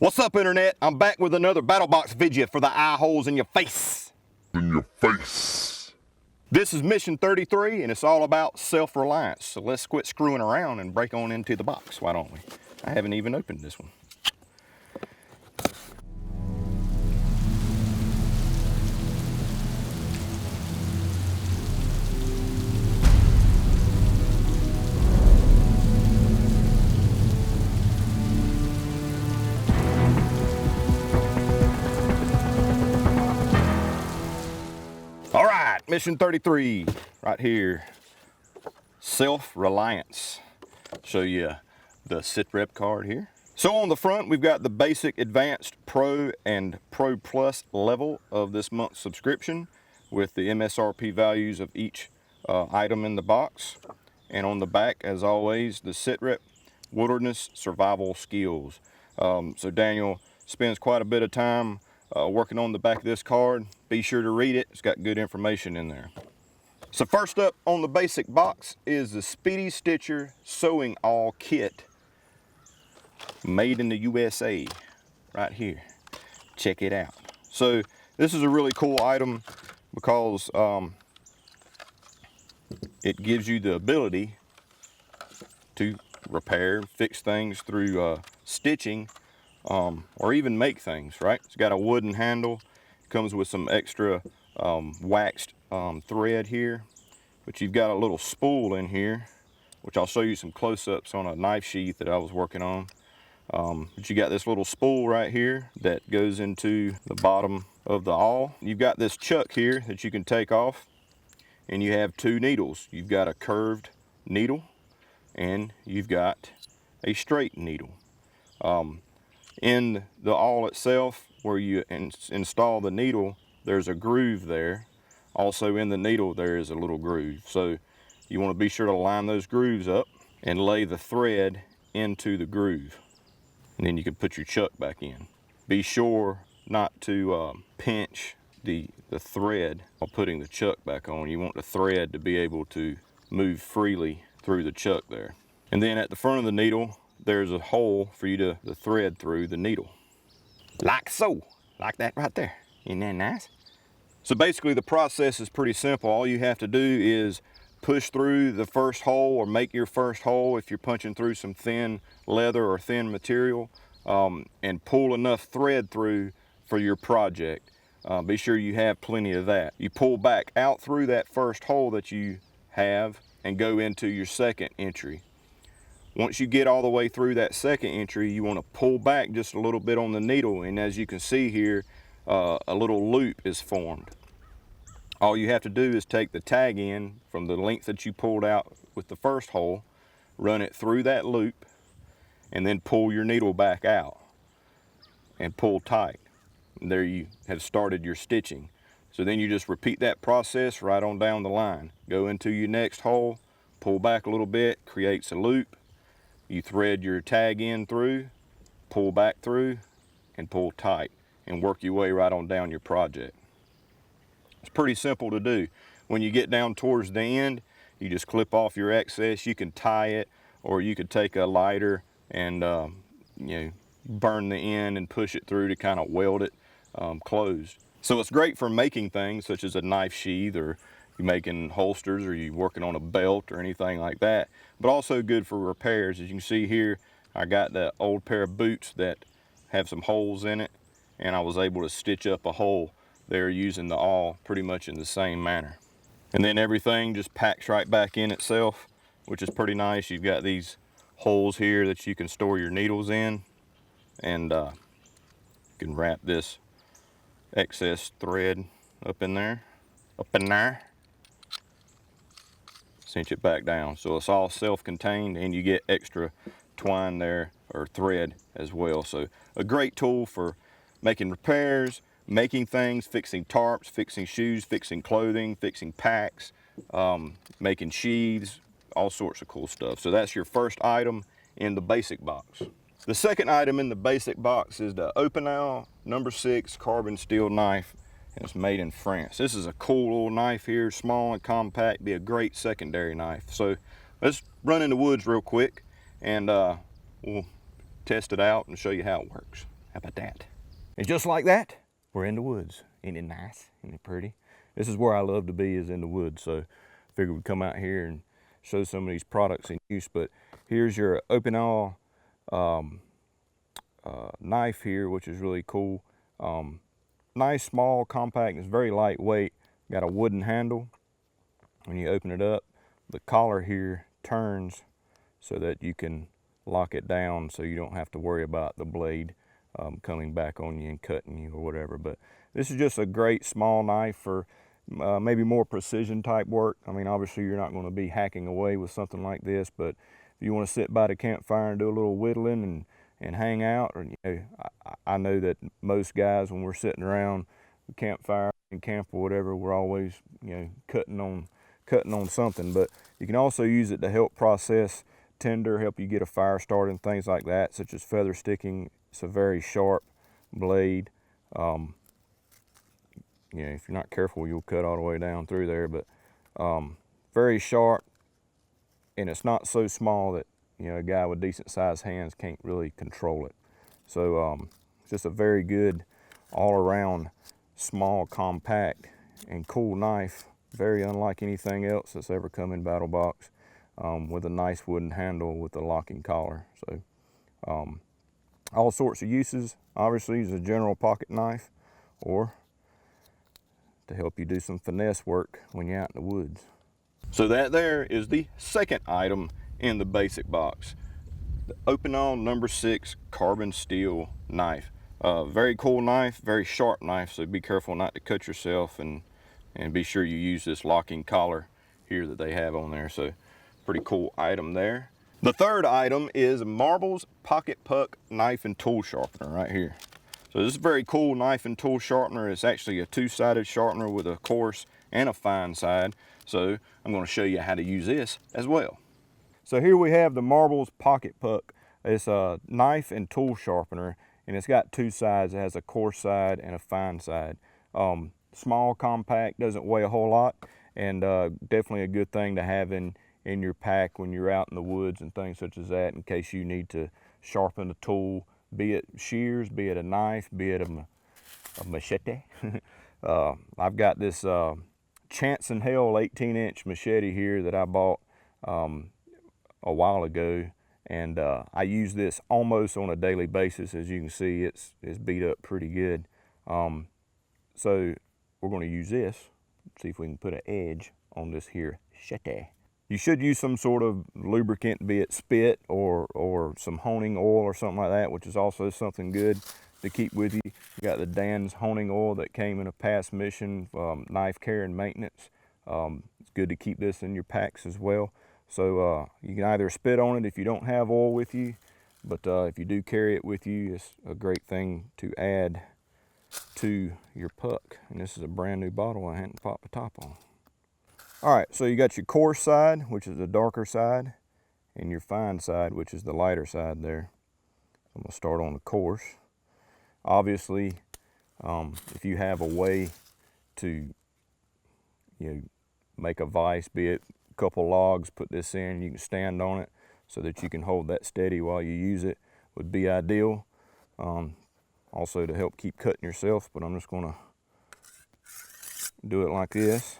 What's up, Internet? I'm back with another BattlBox video for the eye holes in your face. This is mission 33, and it's all about self-reliance. So let's quit screwing around and break on into the box, why don't we? I haven't even opened this one. All right, mission 33, right here. Self-reliance. Show you the Sitrep card here. So on the front, we've got the basic, advanced, pro, and pro plus level of this month's subscription with the MSRP values of each item in the box. And on the back, as always, the Sitrep wilderness survival skills. So Daniel spends quite a bit of time working on the back of this card. Be sure to read it. It's got good information in there. So first up on the basic box is the Speedy Stitcher Sewing Awl Kit, made in the USA, right here. Check it out. So this is a really cool item because it gives you the ability to repair, fix things through stitching, or even make things, right? It's got a wooden handle, comes with some extra waxed thread here, but you've got a little spool in here, which I'll show you some close-ups on a knife sheath that I was working on. But you got this little spool right here that goes into the bottom of the awl. You've got this chuck here that you can take off, and you have two needles. You've got a curved needle, and you've got a straight needle. In the awl itself, where you install the needle, there's a groove there. Also in the needle, there is a little groove. So you want to be sure to line those grooves up and lay the thread into the groove. And then you can put your chuck back in. Be sure not to pinch the thread while putting the chuck back on. You want the thread to be able to move freely through the chuck there. And then at the front of the needle, there's a hole for you to thread through the needle. Like so, like that right there. Isn't that nice? So basically the process is pretty simple. All you have to do is push through the first hole, or make your first hole if you're punching through some thin leather or thin material, and pull enough thread through for your project. Be sure you have plenty of that. You pull back out through that first hole that you have and go into your second entry. Once you get all the way through that second entry, you want to pull back just a little bit on the needle, and as you can see here, a little loop is formed. All you have to do is take the tag end from the length that you pulled out with the first hole, run it through that loop, and then pull your needle back out and pull tight. And there you have started your stitching. So then you just repeat that process right on down the line. Go into your next hole, pull back a little bit, creates a loop. You thread your tag end through, pull back through, and pull tight, and work your way right on down your project. It's pretty simple to do. When you get down towards the end, you just clip off your excess. You can tie it, or you could take a lighter and burn the end and push it through to kind of weld it closed. So it's great for making things such as a knife sheath, or you're making holsters, or you're working on a belt or anything like that, but also good for repairs. As you can see here, I got that old pair of boots that have some holes in it, and I was able to stitch up a hole there using the awl pretty much in the same manner. And then everything just packs right back in itself, which is pretty nice. You've got these holes here that you can store your needles in, and you can wrap this excess thread up in there, cinch it back down. So it's all self-contained, and you get extra twine there, or thread as well. So a great tool for making repairs, making things, fixing tarps, fixing shoes, fixing clothing, fixing packs, making sheaths, all sorts of cool stuff. So that's your first item in the basic box. The second item in the basic box is the Opinel No. 6 carbon steel knife, and it's made in France. This is a cool little knife here, small and compact, be a great secondary knife. So let's run in the woods real quick, and we'll test it out and show you how it works. How about that? And just like that, we're in the woods. Ain't it nice? Ain't it pretty? This is where I love to be, is in the woods. So I figured we'd come out here and show some of these products in use. But here's your open awl knife here, which is really cool. Nice, small, compact. It's very lightweight. Got a wooden handle. When you open it up, the collar here turns so that you can lock it down, so you don't have to worry about the blade coming back on you and cutting you or whatever. But this is just a great small knife for maybe more precision type work. I mean, obviously you're not going to be hacking away with something like this, but if you want to sit by the campfire and do a little whittling and hang out, or, you know, I know that most guys, when we're sitting around the campfire and camp or whatever, we're always, you know, cutting on something. But you can also use it to help process tinder, help you get a fire started and things like that, such as feather sticking. It's a very sharp blade. You know, if you're not careful, you'll cut all the way down through there. But very sharp, and it's not so small that, you know, a guy with decent sized hands can't really control it. So it's just a very good all around small, compact, and cool knife. Very unlike anything else that's ever come in BattlBox, with a nice wooden handle with a locking collar. So all sorts of uses. Obviously, it's a general pocket knife, or to help you do some finesse work when you're out in the woods. So that there is the second item in the basic box. The open awl number 6 carbon steel knife. Very cool knife, very sharp knife, so be careful not to cut yourself, and be sure you use this locking collar here that they have on there. So pretty cool item there. The third item is Marbles Pocket Puck Knife and Tool Sharpener right here. So this is a very cool knife and tool sharpener. It's actually a two-sided sharpener with a coarse and a fine side. So I'm going to show you how to use this as well. So here we have the Marbles Pocket Puck. It's a knife and tool sharpener, and it's got two sides. It has a coarse side and a fine side. Small, compact, doesn't weigh a whole lot, and definitely a good thing to have in your pack when you're out in the woods and things such as that, in case you need to sharpen a tool, be it shears, be it a knife, be it a machete. I've got this Chance and Hell 18-inch machete here that I bought a while ago, and I use this almost on a daily basis. As you can see, it's beat up pretty good. So we're going to use this, see if we can put an edge on this here machete. You should use some sort of lubricant, be it spit or some honing oil or something like that, which is also something good to keep with you. You got the Dan's honing oil that came in a past mission, knife care and maintenance. It's good to keep this in your packs as well. So you can either spit on it if you don't have oil with you, but if you do carry it with you, it's a great thing to add to your puck. And this is a brand new bottle I hadn't popped the top on. All right, so you got your coarse side, which is the darker side, and your fine side, which is the lighter side there. I'm gonna start on the coarse. Obviously, if you have a way to, make a vise, be it a couple logs, put this in, you can stand on it so that you can hold that steady while you use it, would be ideal. Also to help keep cutting yourself, but I'm just gonna do it like this.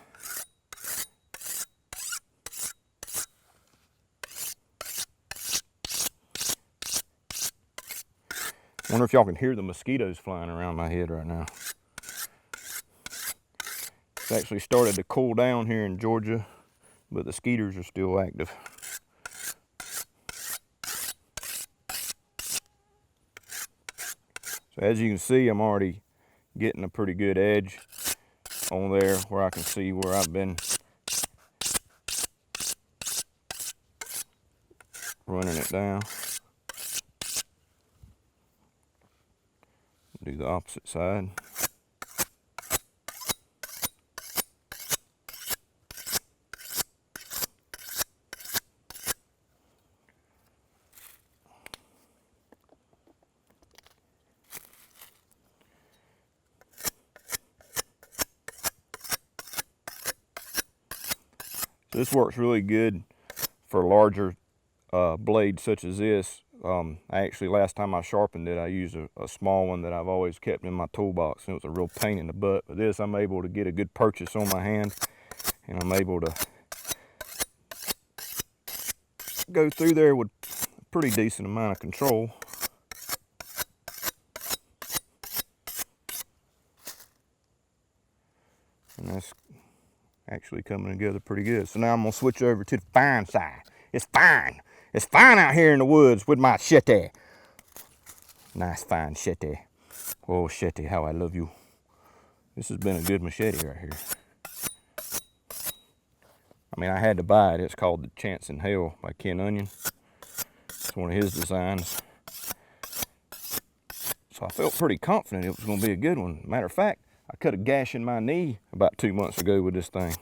I wonder if y'all can hear the mosquitoes flying around my head right now. It's actually started to cool down here in Georgia, but the skeeters are still active. So as you can see, I'm already getting a pretty good edge on there where I can see where I've been running it down. Do the opposite side. So this works really good for larger blades such as this. Actually, last time I sharpened it, I used a small one that I've always kept in my toolbox, and it was a real pain in the butt. But this, I'm able to get a good purchase on my hand, and I'm able to go through there with a pretty decent amount of control. And that's actually coming together pretty good. So now I'm gonna switch over to the fine side. It's fine. It's fine out here in the woods with my machete. Nice fine machete. Oh, machete, how I love you. This has been a good machete right here. I mean, I had to buy it. It's called the Chance in Hell by Ken Onion. It's one of his designs. So I felt pretty confident it was gonna be a good one. Matter of fact, I cut a gash in my knee about 2 months ago with this thing.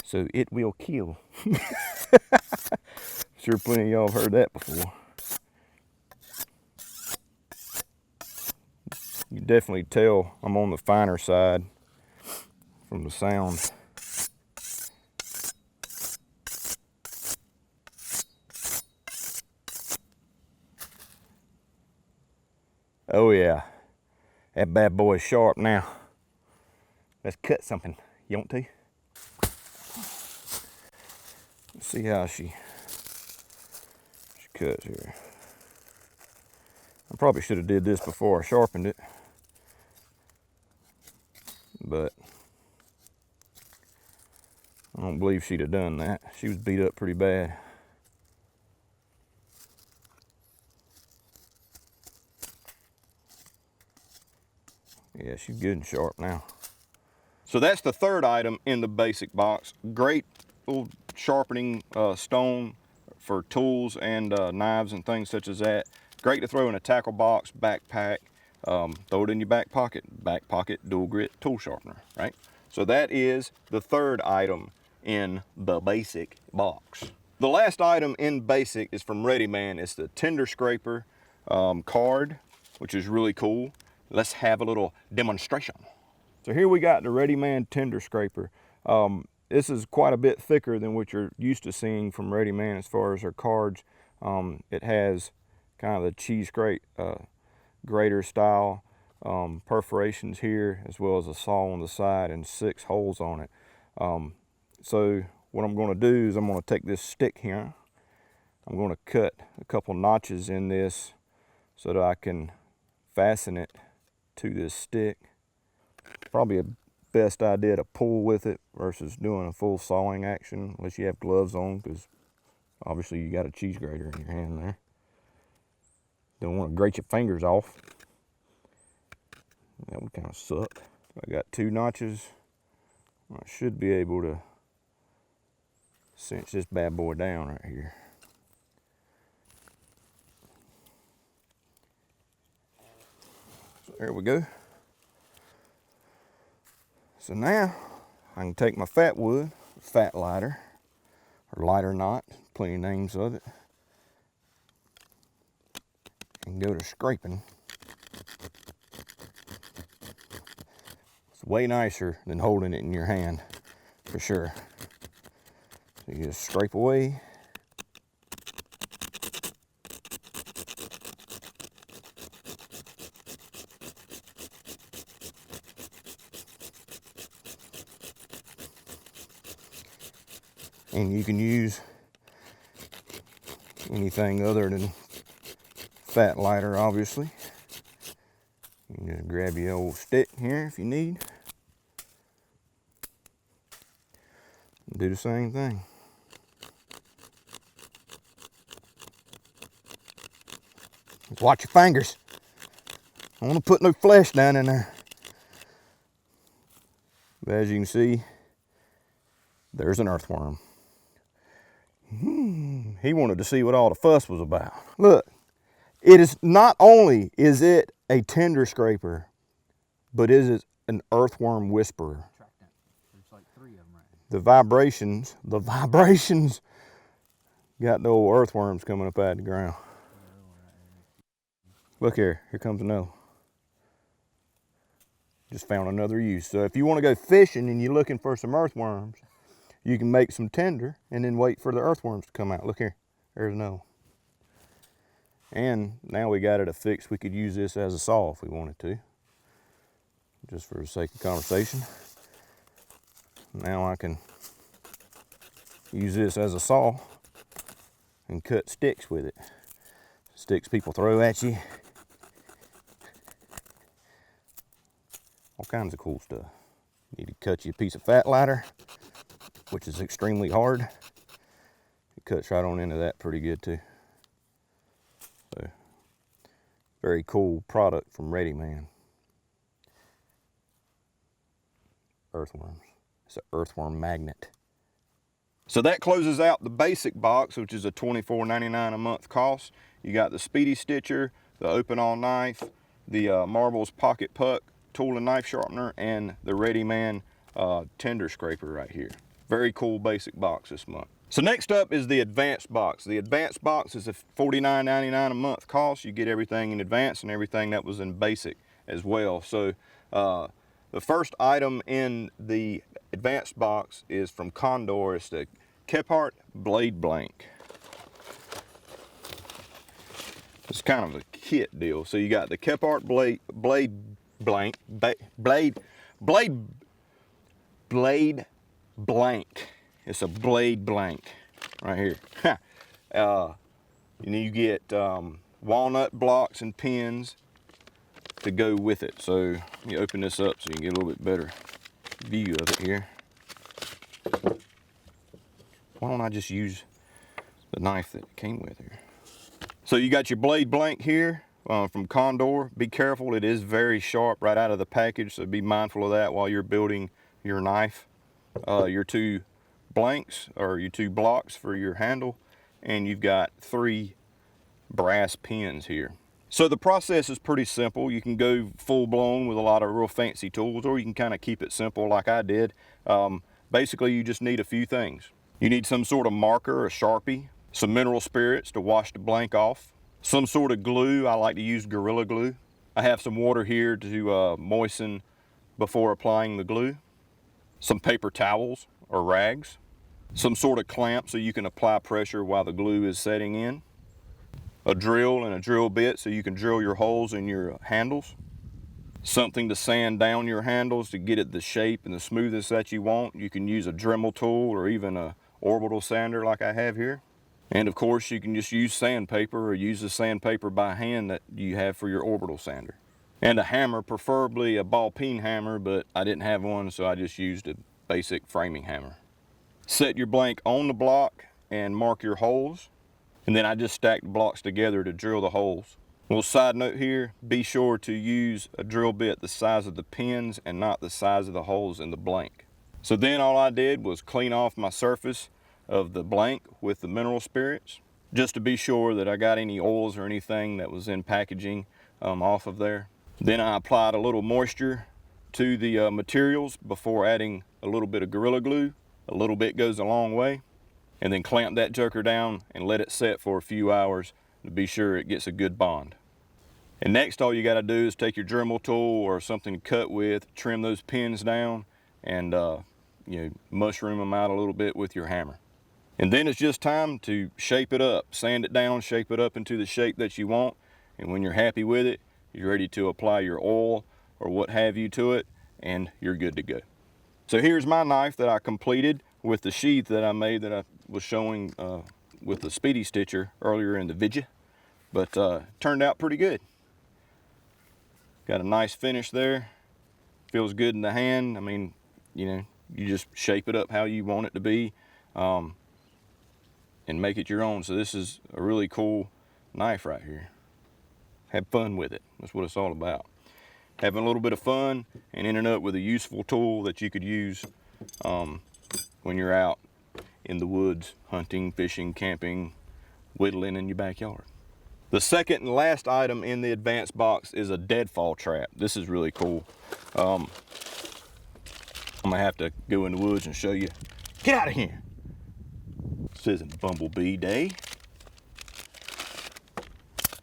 So it will kill. Sure plenty of y'all have heard that before. You can definitely tell I'm on the finer side from the sound. Oh yeah, that bad boy is sharp now. Let's cut something. You want to? Let's see how she cuts here. I probably should have did this before I sharpened it, but I don't believe she'd have done that. She was beat up pretty bad. Yeah, she's good and sharp now. So that's the third item in the basic box. Great little sharpening stone for tools and knives and things such as that. Great to throw in a tackle box, backpack, throw it in your back pocket, dual grit tool sharpener, right? So that is the third item in the basic box. The last item in basic is from Ready Man. It's the Tinder Scraper card, which is really cool. Let's have a little demonstration. So here we got the Ready Man Tinder Scraper. This is quite a bit thicker than what you're used to seeing from Ready Man as far as their cards. It has kind of the cheese grate grater style perforations here, as well as a saw on the side and 6 holes on it. So what I'm going to do is I'm going to take this stick here. I'm going to cut a couple notches in this so that I can fasten it to this stick. Probably a best idea to pull with it versus doing a full sawing action, unless you have gloves on, because obviously you got a cheese grater in your hand there. Don't want to grate your fingers off. That would kind of suck. I got 2 notches. I should be able to cinch this bad boy down right here. So there we go. So now I can take my fat wood, fat lighter, or lighter knot, plenty of names of it, and go to scraping. It's way nicer than holding it in your hand, for sure. So you just scrape away. And you can use anything other than fat lighter, obviously. You can just grab your old stick here if you need. And do the same thing. Just watch your fingers. I don't want to put no flesh down in there. But as you can see, there's an earthworm. He wanted to see what all the fuss was about. Look, it is not only is it a tinder scraper, but it is an earthworm whisperer. There's like 3 of them right here. The vibrations got the old earthworms coming up out of the ground. Look here comes another. Just found another use. So if you want to go fishing and you're looking for some earthworms, you can make some tinder and then wait for the earthworms to come out. Look here. There's no. And now we got it affixed, we could use this as a saw if we wanted to, just for the sake of conversation. Now I can use this as a saw and cut sticks with it. Sticks people throw at you. All kinds of cool stuff. You need to cut you a piece of fat lighter, which is extremely hard. It cuts right on into that pretty good too. So, very cool product from Ready Man. Earthworms. It's an earthworm magnet. So that closes out the basic box, which is a $24.99 a month cost. You got the Speedy Stitcher, the Open All knife, the Marbles Pocket Puck tool and knife sharpener, and the Ready Man tender scraper right here. Very cool basic box this month. So next up is the advanced box. The advanced box is a $49.99 a month cost. You get everything in advance and everything that was in basic as well. So the first item in the advanced box is from Condor. It's the Kepart Blade Blank. It's kind of a kit deal. So you got the Kepart Blade Blank. It's a blade blank right here. And you get walnut blocks and pins to go with it. So you open this up so you can get a little bit better view of it here. Why don't I just use the knife that it came with here? So you got your blade blank here from Condor. Be careful, it is very sharp right out of the package, so be mindful of that while you're building your knife. Your two blanks, or your two blocks for your handle, and you've got 3 brass pins here. So the process is pretty simple. You can go full blown with a lot of real fancy tools, or you can kind of keep it simple like I did. Basically, you just need a few things. You need some sort of marker or Sharpie, some mineral spirits to wash the blank off, some sort of glue. I like to use Gorilla Glue. I have some water here to moisten before applying the glue, some paper towels or rags, some sort of clamp so you can apply pressure while the glue is setting in, a drill and a drill bit so you can drill your holes in your handles, something to sand down your handles to get it the shape and the smoothness that you want. You can use a Dremel tool or even a orbital sander like I have here. And of course you can just use sandpaper or use the sandpaper by hand that you have for your orbital sander. And a hammer, preferably a ball peen hammer, but I didn't have one, so I just used a basic framing hammer. Set your blank on the block and mark your holes. And then I just stacked the blocks together to drill the holes. Little side note here, be sure to use a drill bit the size of the pins and not the size of the holes in the blank. So then all I did was clean off my surface of the blank with the mineral spirits, just to be sure that I got any oils or anything that was in packaging off of there. Then I applied a little moisture to the materials before adding a little bit of Gorilla Glue. A little bit goes a long way. And then clamp that joker down and let it set for a few hours to be sure it gets a good bond. And next, all you got to do is take your Dremel tool or something to cut with, trim those pins down, and mushroom them out a little bit with your hammer. And then it's just time to shape it up, sand it down, shape it up into the shape that you want. And when you're happy with it, you're ready to apply your oil or what have you to it, and you're good to go. So here's my knife that I completed with the sheath that I made that I was showing with the Speedy Stitcher earlier in the video, but turned out pretty good. Got a nice finish there. Feels good in the hand. I mean, you just shape it up how you want it to be and make it your own. So this is a really cool knife right here. Have fun with it. That's what it's all about. Having a little bit of fun and ending up with a useful tool that you could use when you're out in the woods, hunting, fishing, camping, whittling in your backyard. The second and last item in the advanced box is a Deadfall Trap. This is really cool. I'm gonna have to go in the woods and show you. Get out of here. This isn't Bumblebee Day.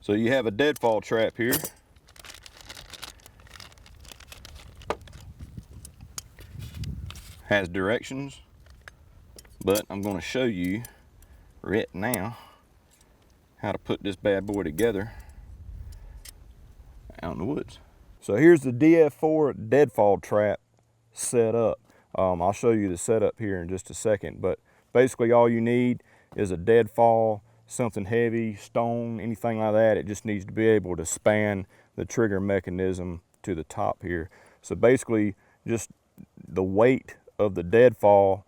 So you have a Deadfall Trap here. Has directions, but I'm going to show you right now how to put this bad boy together out in the woods. So here's the DF4 Deadfall Trap set up. I'll show you the setup here in just a second, but basically all you need is a deadfall, something heavy, stone, anything like that. It just needs to be able to span the trigger mechanism to the top here. So basically just the weight of the deadfall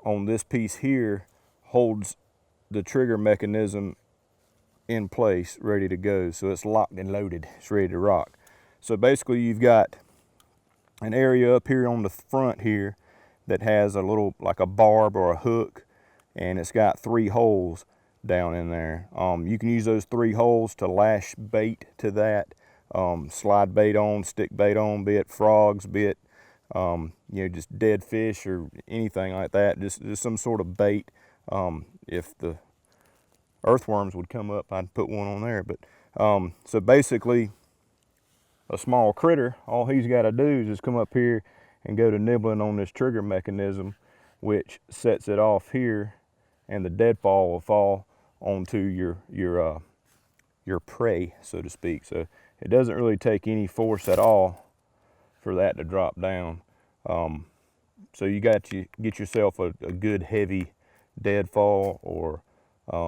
on this piece here holds the trigger mechanism in place, ready to go. So it's locked and loaded, it's ready to rock. So basically you've got an area up here on the front here that has a little, like a barb or a hook, and it's got 3 holes down in there. You can use those 3 holes to lash bait to that, slide bait on, stick bait on, be it frogs, be it you know, just dead fish or anything like that, just some sort of bait. If the earthworms would come up, I'd put one on there. But so basically a small critter, all he's got to do is just come up here and go to nibbling on this trigger mechanism, which sets it off here, and the deadfall will fall onto your prey, so to speak. So it doesn't really take any force at all for that to drop down. So you got to get yourself a good heavy deadfall or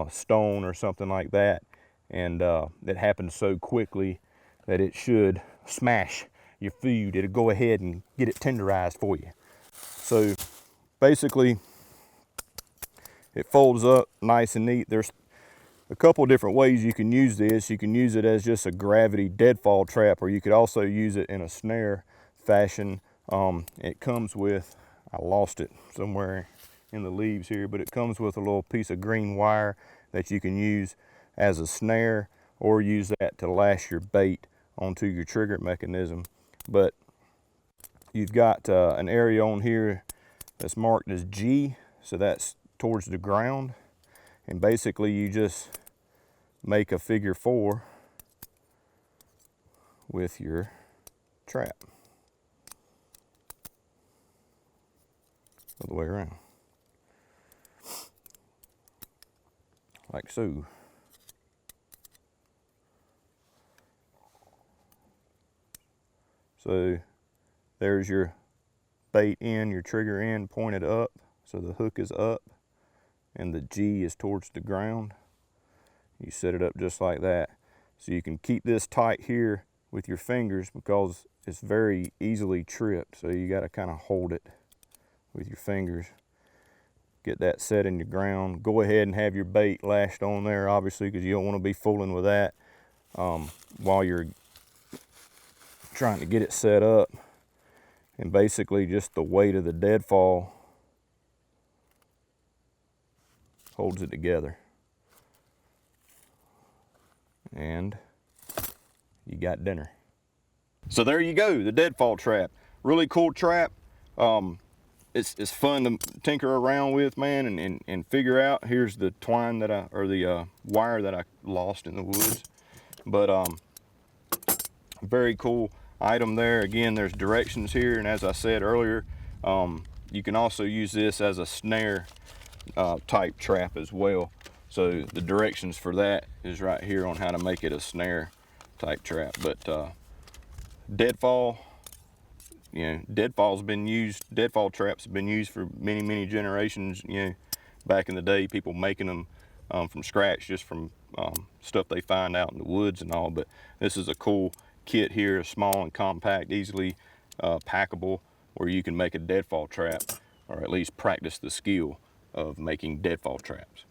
stone or something like that, and it happens so quickly that it should smash your food. It'll go ahead and get it tenderized for you. So basically it folds up nice and neat. There's a couple different ways you can use this. You can use it as just a gravity deadfall trap, or you could also use it in a snare fashion. It comes with, I lost it somewhere in the leaves here, but it comes with a little piece of green wire that you can use as a snare, or use that to lash your bait onto your trigger mechanism. But you've got an area on here that's marked as G, so that's towards the ground, and basically you just make a figure 4 with your trap all the way around, like so. So there's your bait end, your trigger end pointed up, so the hook is up and the G is towards the ground. You set it up just like that. So you can keep this tight here with your fingers because it's very easily tripped. So you got to kind of hold it with your fingers. Get that set in the ground. Go ahead and have your bait lashed on there, obviously, because you don't want to be fooling with that while you're trying to get it set up. And basically just the weight of the deadfall holds it together. And you got dinner. So there you go, the deadfall trap. Really cool trap. It's fun to tinker around with, man, and figure out. Here's the twine that the wire that I lost in the woods. But very cool item there. Again, there's directions here, and as I said earlier, you can also use this as a snare type trap as well. So the directions for that is right here on how to make it a snare type trap. But deadfall, you know, deadfall traps have been used for many generations. You know, back in the day, people making them from scratch, just from stuff they find out in the woods and all. But this is a cool kit here, small and compact, easily packable, where you can make a deadfall trap, or at least practice the skill of making deadfall traps.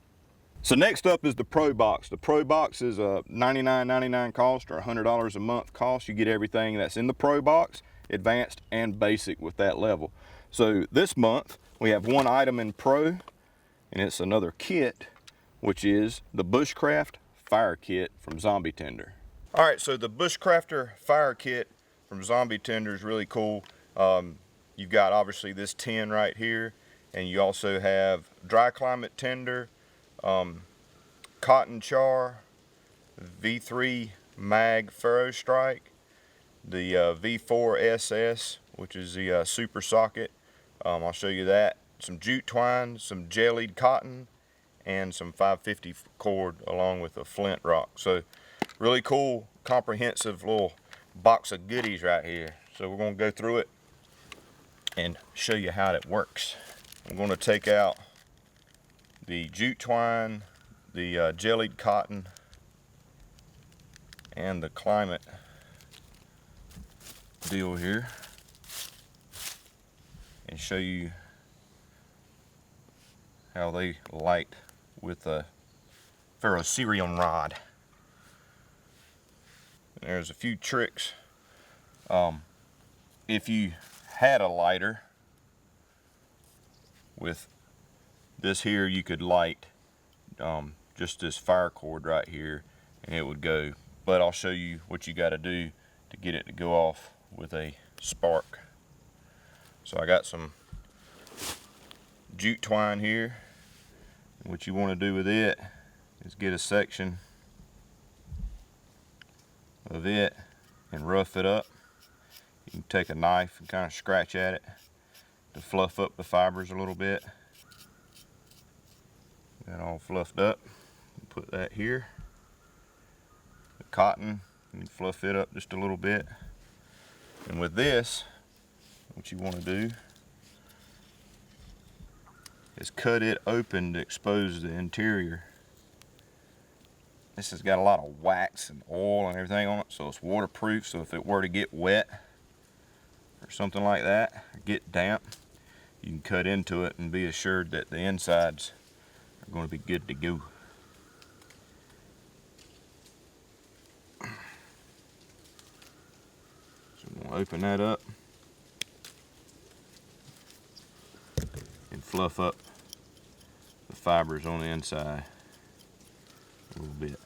So next up is the Pro Box. The Pro Box is a $99.99 cost, or $100 a month cost. You get everything that's in the Pro Box, advanced and basic with that level. So this month we have one item in Pro, and it's another kit, which is the Bushcraft Fire Kit from Zombie Tender. All right, so the Bushcrafter Fire Kit from Zombie Tender is really cool. You've got obviously this tin right here, and you also have dry climate tinder, cotton char, V3 mag Furrow Strike, the V4 SS, which is the super socket. I'll show you that. Some jute twine, some jellied cotton, and some 550 cord along with a flint rock. So really cool, comprehensive little box of goodies right here. So we're going to go through it and show you how it works. I'm going to take out the jute twine, the jellied cotton, and the climate deal here, and show you how they light with a ferrocerium rod. And there's a few tricks. If you had a lighter with this here, you could light just this fire cord right here and it would go. But I'll show you what you got to do to get it to go off with a spark. So I got some jute twine here. And what you want to do with it is get a section of it and rough it up. You can take a knife and kind of scratch at it to fluff up the fibers a little bit. That all fluffed up. Put that here. The cotton, you can fluff it up just a little bit. And with this, what you want to do is cut it open to expose the interior. This has got a lot of wax and oil and everything on it, so it's waterproof. So if it were to get wet or something like that, or get damp, you can cut into it and be assured that the insides are going to be good to go. So I'm going to open that up and fluff up the fibers on the inside a little bit.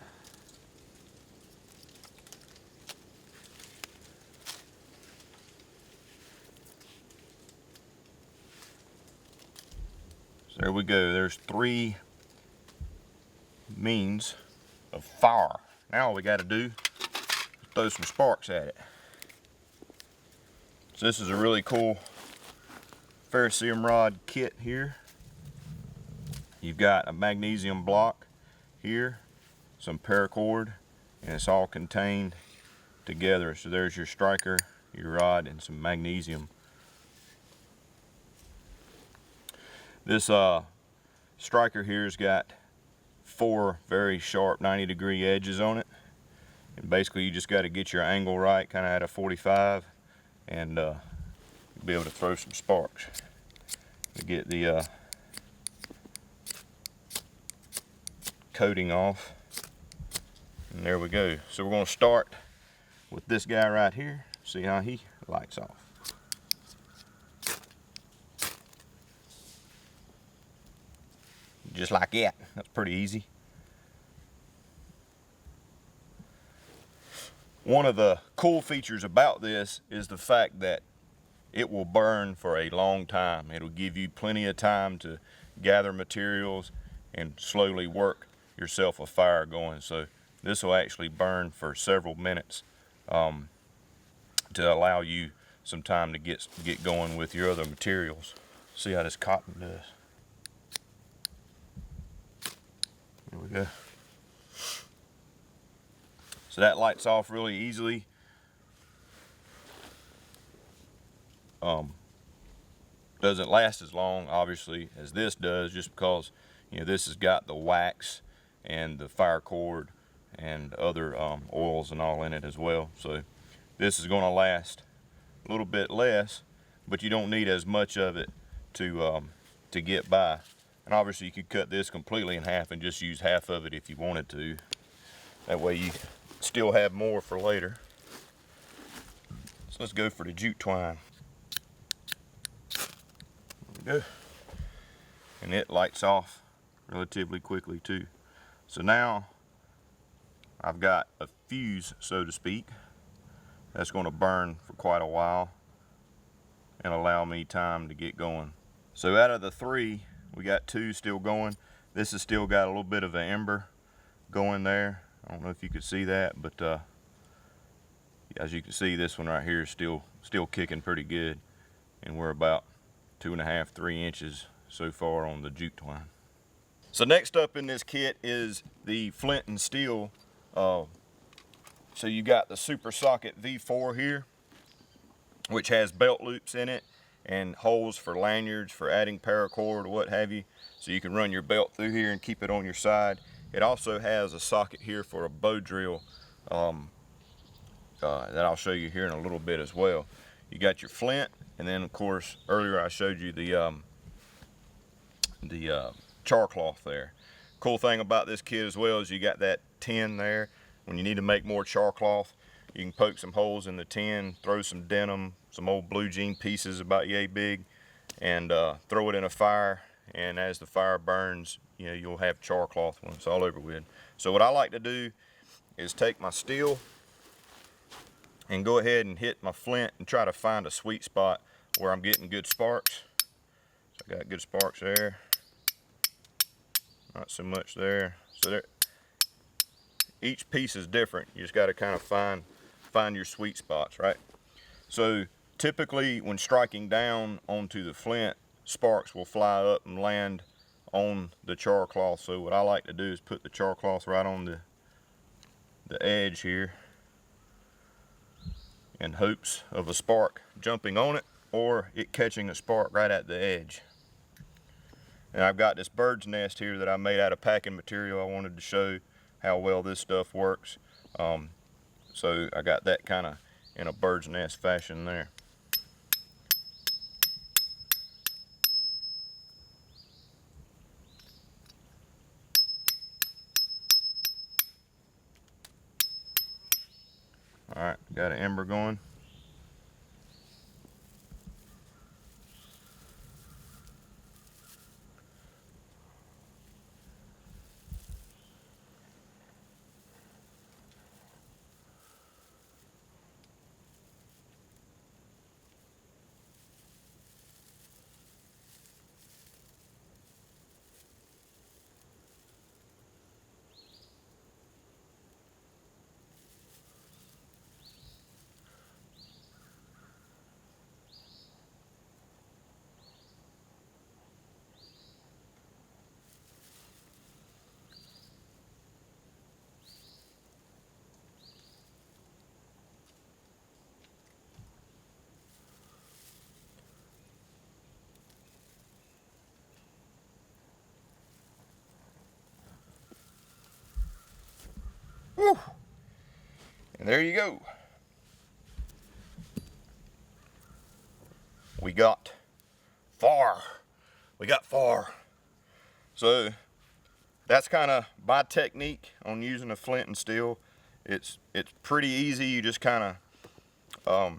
So there we go. There's 3 means of fire. Now all we got to do is throw some sparks at it. So this is a really cool ferrocerium rod kit here. You've got a magnesium block here, some paracord, and it's all contained together. So there's your striker, your rod, and some magnesium. This striker here's got 4 very sharp 90-degree edges on it, and basically you just got to get your angle right, kind of at a 45, and you'll be able to throw some sparks to get the coating off. And there we go. So we're going to start with this guy right here, see how he lights off. Just like that. That's pretty easy. One of the cool features about this is the fact that it will burn for a long time. It'll give you plenty of time to gather materials and slowly work yourself a fire going. So this will actually burn for several minutes to allow you some time to get going with your other materials. See how this cotton does. There we go. So that lights off really easily. Doesn't last as long, obviously, as this does, just because this has got the wax and the fire cord and other oils and all in it as well. So this is going to last a little bit less, but you don't need as much of it to get by. And obviously you could cut this completely in half and just use half of it if you wanted to. That way you still have more for later. So let's go for the jute twine. There we go. And it lights off relatively quickly too. So now I've got a fuse, so to speak, that's going to burn for quite a while and allow me time to get going. So out of the 3, we got 2 still going. This has still got a little bit of an ember going there. I don't know if you could see that, but as you can see, this one right here is still kicking pretty good, and we're about 2.5–3 inches so far on the jute twine. So next up in this kit is the Flint and Steel. So you got the Super Socket V4 here, which has belt loops in it and holes for lanyards for adding paracord or what have you. So you can run your belt through here and keep it on your side. It also has a socket here for a bow drill that I'll show you here in a little bit as well. You got your flint, and then of course earlier I showed you the char cloth there. Cool thing about this kit as well is you got that tin there. When you need to make more char cloth, you can poke some holes in the tin, throw some denim, some old blue jean pieces about yay big, and throw it in a fire, and as the fire burns, you know, you'll have char cloth when it's all over with. So what I like to do is take my steel and go ahead and hit my flint and try to find a sweet spot where I'm getting good sparks. So I got good sparks there. Not so much there. So there, each piece is different. You just got to kind of find your sweet spots, right? So typically when striking down onto the flint, sparks will fly up and land on the char cloth. So what I like to do is put the char cloth right on the edge here in hopes of a spark jumping on it or it catching a spark right at the edge. And I've got this bird's nest here that I made out of packing material. I wanted to show how well this stuff works. So I got that kind of in a bird's nest fashion there. All right, got an ember going. Woo! And there you go. We got far. So that's kind of my technique on using a flint and steel. It's pretty easy. You just kind of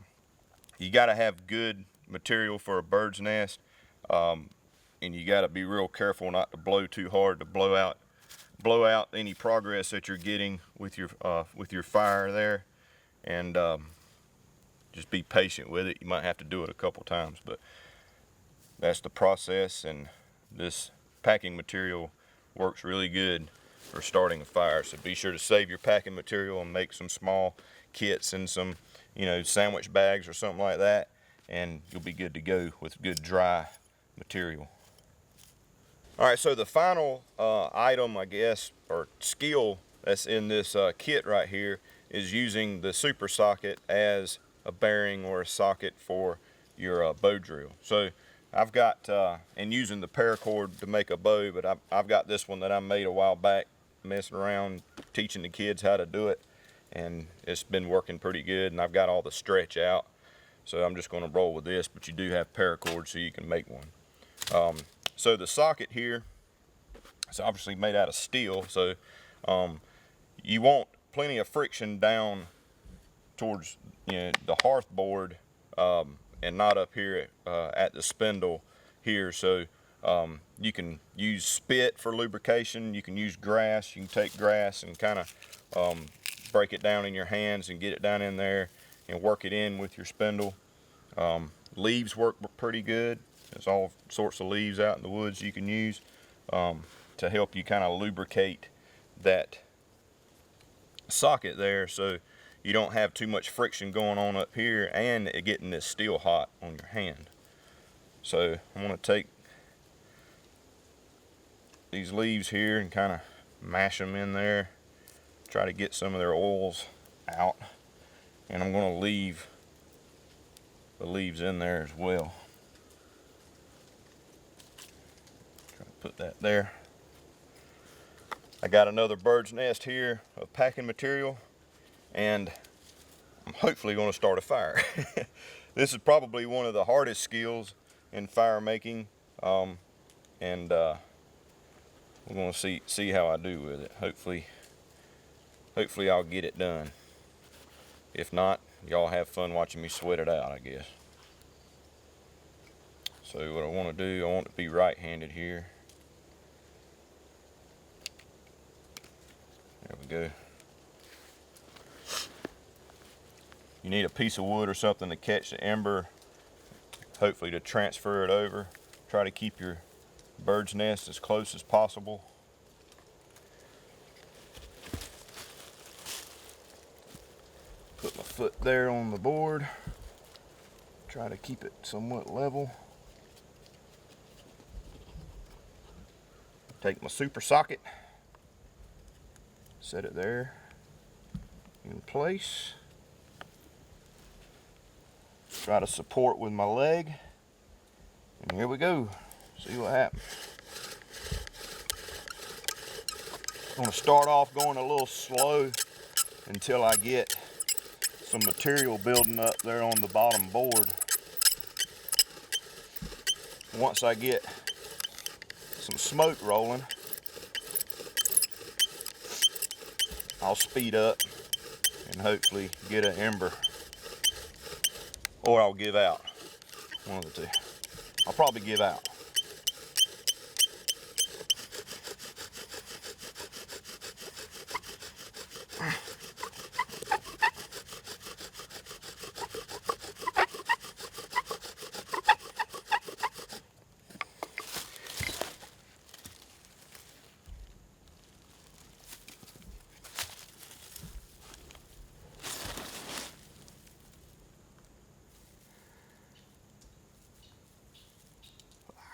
you got to have good material for a bird's nest, and you got to be real careful not to blow too hard to blow out any progress that you're getting with your fire there, and just be patient with it. You might have to do it a couple times, but that's the process, and this packing material works really good for starting a fire. So be sure to save your packing material and make some small kits and some, you know, sandwich bags or something like that, and you'll be good to go with good dry material. All right, so the final item, I guess, or skill that's in this kit right here is using the super socket as a bearing or a socket for your bow drill. So I've got, and using the paracord to make a bow, but I've got this one that I made a while back, messing around, teaching the kids how to do it, and it's been working pretty good, and I've got all the stretch out. So I'm just gonna roll with this, but you do have paracord so you can make one. So the socket here is obviously made out of steel, so you want plenty of friction down towards, you know, the hearth board, and not up here at the spindle here. So you can use spit for lubrication, you can use grass, you can take grass and kind of break it down in your hands and get it down in there and work it in with your spindle. Leaves work pretty good. There's all sorts of leaves out in the woods you can use to help you kind of lubricate that socket there, so you don't have too much friction going on up here and it getting this steel hot on your hand. So I'm going to take these leaves here and kind of mash them in there, try to get some of their oils out. And I'm going to leave the leaves in there as well. Try to put that there. I got another bird's nest here of packing material, and I'm hopefully going to start a fire. This is probably one of the hardest skills in fire making, and we're going to see how I do with it. Hopefully I'll get it done. If not, y'all have fun watching me sweat it out, I guess. So what I want to do, I want to be right-handed here. There we go. You need a piece of wood or something to catch the ember, hopefully to transfer it over. Try to keep your bird's nest as close as possible. Put my foot there on the board. Try to keep it somewhat level. Take my super socket. Set it there in place. Try to support with my leg. And here we go. See what happens. I'm going to start off going a little slow until I get some material building up there on the bottom board. Once I get some smoke rolling, I'll speed up and hopefully get an ember, or I'll give out. One of the two. I'll probably give out.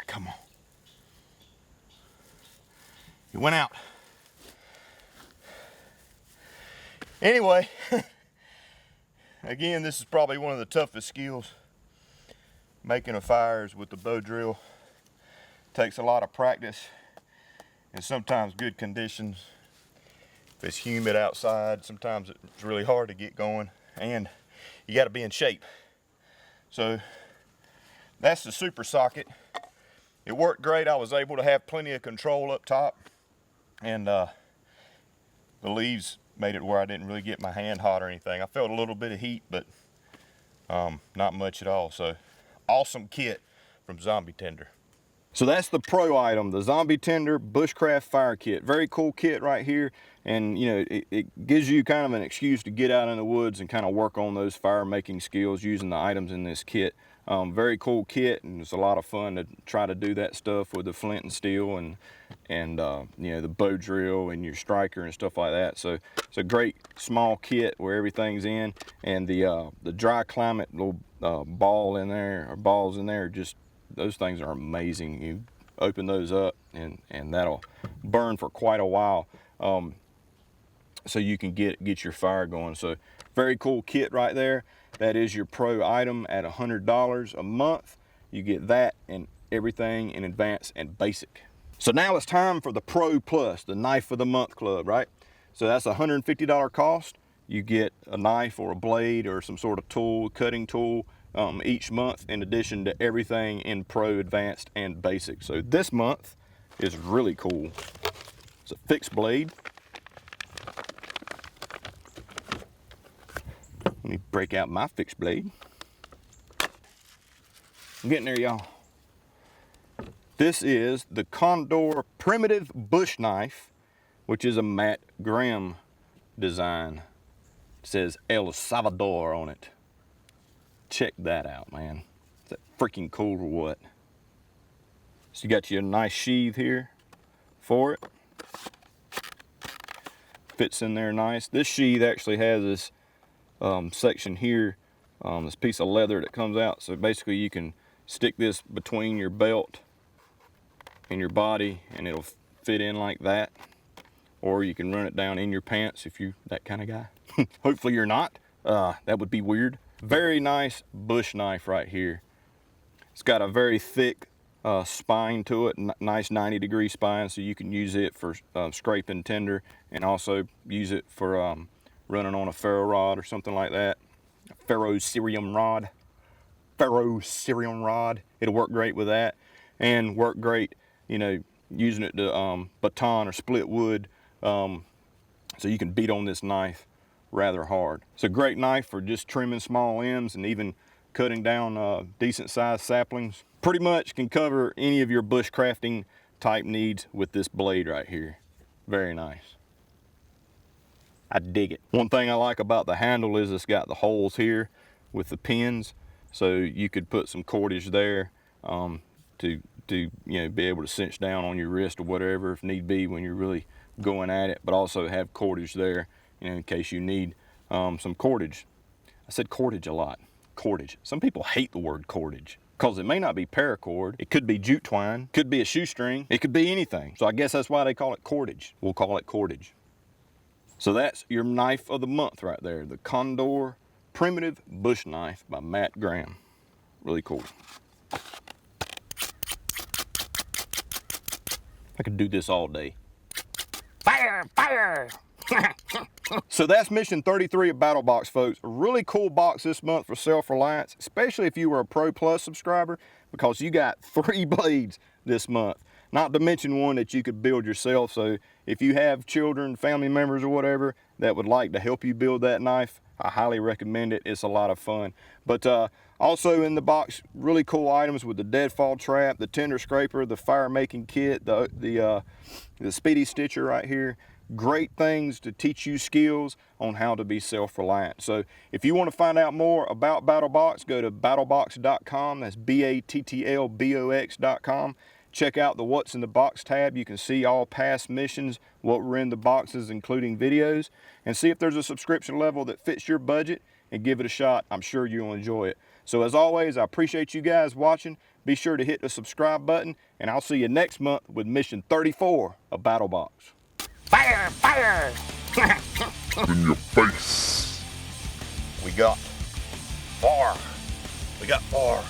Come on. It went out. Anyway, again, this is probably one of the toughest skills. Making a fire is with the bow drill. Takes a lot of practice and sometimes good conditions. If it's humid outside, sometimes it's really hard to get going, and you got to be in shape. So that's the super socket. It worked great. I was able to have plenty of control up top, and the leaves made it where I didn't really get my hand hot or anything. I felt a little bit of heat, but not much at all. So awesome kit from Zombie Tender. So that's the pro item, the Zombie Tender Bushcraft Fire Kit. Very cool kit right here, and you know, it gives you kind of an excuse to get out in the woods and kind of work on those fire making skills using the items in this kit. Very cool kit, and it's a lot of fun to try to do that stuff with the Flint and Steel and you know, the bow drill and your striker and stuff like that. So it's a great small kit where everything's in, and the dry climate little ball in there, or balls in there, just those things are amazing. You open those up and that'll burn for quite a while, so you can get your fire going. So very cool kit right there. That is your pro item at $100 a month. You get that and everything in advanced and basic. So now it's time for the Pro Plus, the Knife of the Month Club, right? So that's a $150 cost. You get a knife or a blade or some sort of tool, cutting tool, each month, in addition to everything in Pro, Advanced, and Basic. So this month is really cool. It's a fixed blade. Let me break out my fixed blade. I'm getting there, y'all. This is the Condor Primitive Bush Knife, which is a Matt Graham design. It says El Salvador on it. Check that out, man. Is that freaking cool or what? So you got your nice sheath here for it. Fits in there nice. This sheath actually has this section here, this piece of leather that comes out. So basically you can stick this between your belt and your body, and it'll fit in like that, or you can run it down in your pants if you're that kind of guy. Hopefully you're not. That would be weird. Very nice bush knife right here. It's got a very thick spine to it, nice 90-degree spine, so you can use it for scraping tinder, and also use it for running on a ferro rod or something like that. A ferrocerium rod. Ferrocerium rod. It'll work great with that, and work great, you know, using it to baton or split wood, so you can beat on this knife rather hard. It's a great knife for just trimming small limbs and even cutting down decent sized saplings. Pretty much can cover any of your bushcrafting type needs with this blade right here. Very nice. I dig it. One thing I like about the handle is it's got the holes here with the pins, so you could put some cordage there to you know, be able to cinch down on your wrist or whatever if need be when you're really going at it, but also have cordage there, you know, in case you need some cordage. I said cordage a lot. Cordage. Some people hate the word cordage because it may not be paracord. It could be jute twine, could be a shoestring, it could be anything. So I guess that's why they call it cordage. We'll call it cordage. So that's your knife of the month right there, the Condor Primitive Bush Knife by Matt Graham. Really cool. I could do this all day. Fire, fire! So that's mission 33 of BattlBox, folks. A really cool box this month for Self-Reliance, especially if you were a Pro Plus subscriber, because you got 3 blades this month. Not to mention one that you could build yourself. So if you have children, family members, or whatever that would like to help you build that knife, I highly recommend it. It's a lot of fun. But also in the box, really cool items with the Deadfall Trap, the Tinder Scraper, the Fire Making Kit, the Speedy Stitcher right here. Great things to teach you skills on how to be self-reliant. So if you want to find out more about BattlBox, go to battlebox.com. That's BATTLBOX.com. Check out the What's in the Box tab. You can see all past missions, what were in the boxes, including videos, and see if there's a subscription level that fits your budget, and give it a shot. I'm sure you'll enjoy it. So as always, I appreciate you guys watching. Be sure to hit the subscribe button, and I'll see you next month with mission 34 of BattlBox. Fire! Fire! In your face. We got 4. We got 4.